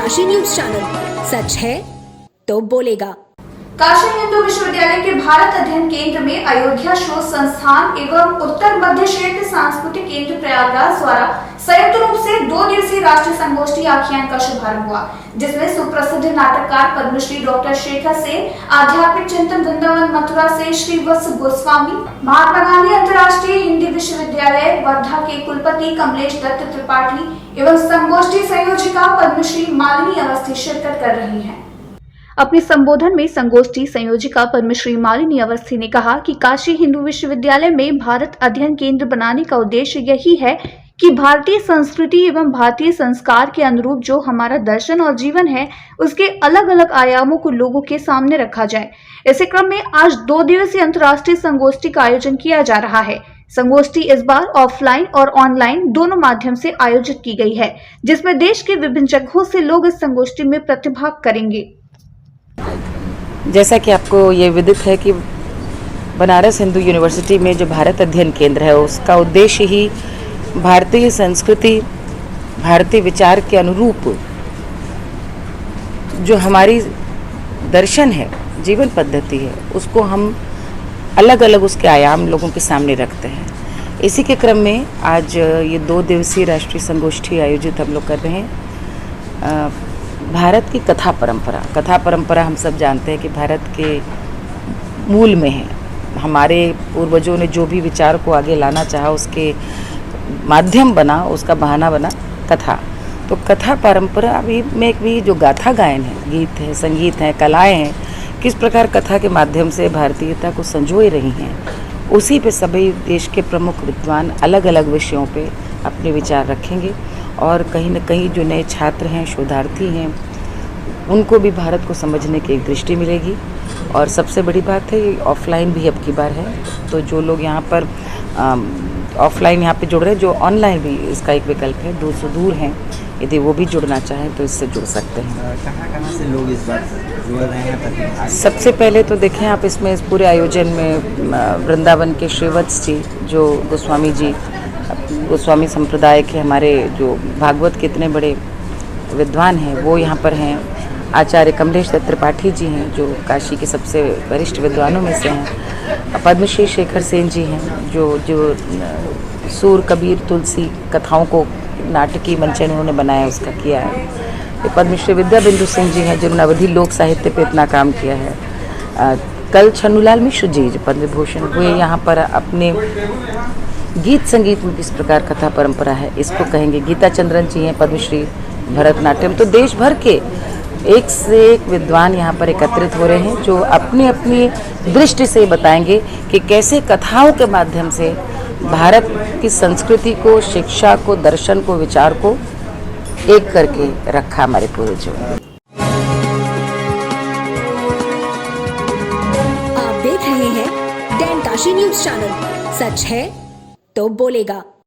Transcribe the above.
Kashi news channel, सच है तो बोलेगा। काशी हिंदू विश्वविद्यालय के भारत अध्ययन केंद्र में अयोध्या शोध संस्थान एवं उत्तर मध्य क्षेत्र सांस्कृतिक केंद्र प्रयागराज द्वारा संयुक्त रूप से 2 दिवसीय राष्ट्रीय संगोष्ठी आख्यान का शुभारंभ हुआ, जिसमें सुप्रसिद्ध नाटककार पद्मश्री डॉक्टर शेखर सेन, आध्यात्मिक चिंतन वृंदावन मथुरा से श्री वत्स गोस्वामी, महात्मा गांधी अंतर्राष्ट्रीय हिंदी विश्वविद्यालय वर्धा के कुलपति कमलेश दत्त त्रिपाठी एवं संगोष्ठी संयोजिका पद्मश्री मालिनी अवस्थी शिरकत कर रही हैं। अपने संबोधन में संगोष्ठी संयोजिका पद्मश्री मालिनी अवस्थी ने कहा कि काशी हिंदू विश्वविद्यालय में भारत अध्ययन केंद्र बनाने का उद्देश्य यही है कि भारतीय संस्कृति एवं भारतीय संस्कार के अनुरूप जो हमारा दर्शन और जीवन है, उसके अलग अलग आयामों को लोगों के सामने रखा जाए। इसी क्रम में आज 2 दिवसीय अंतर्राष्ट्रीय संगोष्ठी का आयोजन किया जा रहा है। संगोष्ठी इस बार ऑफलाइन और ऑनलाइन दोनों माध्यम से आयोजित की गई है, जिसमें देश के विभिन्न जगहों से लोग इस संगोष्ठी में प्रतिभाग करेंगे। जैसा कि आपको ये विदित है कि बनारस हिंदू यूनिवर्सिटी में जो भारत अध्ययन केंद्र है, उसका उद्देश्य ही भारतीय संस्कृति, भारतीय विचार के अनुरूप जो हमारी दर्शन है, जीवन पद्धति है, उसको हम अलग अलग उसके आयाम लोगों के सामने रखते हैं। इसी के क्रम में आज ये 2 दिवसीय राष्ट्रीय संगोष्ठी आयोजित हम लोग कर रहे हैं। भारत की कथा परंपरा हम सब जानते हैं कि भारत के मूल में है। हमारे पूर्वजों ने जो भी विचार को आगे लाना चाहा, उसके माध्यम बना, उसका बहाना बना कथा। तो कथा परंपरा में भी जो गाथा गायन है, गीत है, संगीत है, कलाएं हैं, किस प्रकार कथा के माध्यम से भारतीयता को संजोए रही हैं, उसी पे सभी देश के प्रमुख विद्वान अलग अलग विषयों पे अपने विचार रखेंगे। और कहीं न कहीं जो नए छात्र हैं, शोधार्थी हैं, उनको भी भारत को समझने की एक दृष्टि मिलेगी। और सबसे बड़ी बात है, ये ऑफलाइन भी अब की बार है, तो जो लोग यहाँ पर ऑफलाइन यहाँ पे जुड़ रहे हैं, जो ऑनलाइन भी इसका एक विकल्प है, दूर से दूर हैं, यदि वो भी जुड़ना चाहें तो इससे जुड़ सकते हैं। कहाँ से लोग इस बार जुड़ रहे हैं? सबसे पहले तो देखें आप, इसमें इस पूरे आयोजन में वृंदावन के श्री वत्स जी, जो गोस्वामी संप्रदाय के हमारे जो भागवत के इतने बड़े विद्वान हैं, वो यहाँ पर हैं। आचार्य कमलेश दत्त त्रिपाठी जी हैं, जो काशी के सबसे वरिष्ठ विद्वानों में से हैं। पद्मश्री शेखर सेन जी हैं, जो सूर कबीर तुलसी कथाओं को नाटकीय मंचन उन्होंने बनाया, उसका किया है। पद्मश्री विद्या बिंदु सिंह जी हैं, जिन्होंने अवधि लोक साहित्य पे इतना काम किया है। कल छन्नूलाल मिश्र जी, जो पद्म भूषण, वो यहाँ पर अपने गीत संगीत में किस प्रकार कथा परंपरा है इसको कहेंगे। गीता चंद्रन जी हैं, पद्मश्री भरतनाट्यम। तो देश भर के एक से एक विद्वान यहाँ पर एकत्रित हो रहे हैं, जो अपनी अपनी दृष्टि से बताएंगे कि कैसे कथाओं के माध्यम से भारत की संस्कृति को, शिक्षा को, दर्शन को, विचार को एक करके रखा हमारे पूर्वजों ने। आप देख रहे हैं डैन काशी न्यूज चैनल, सच है तो बोलेगा।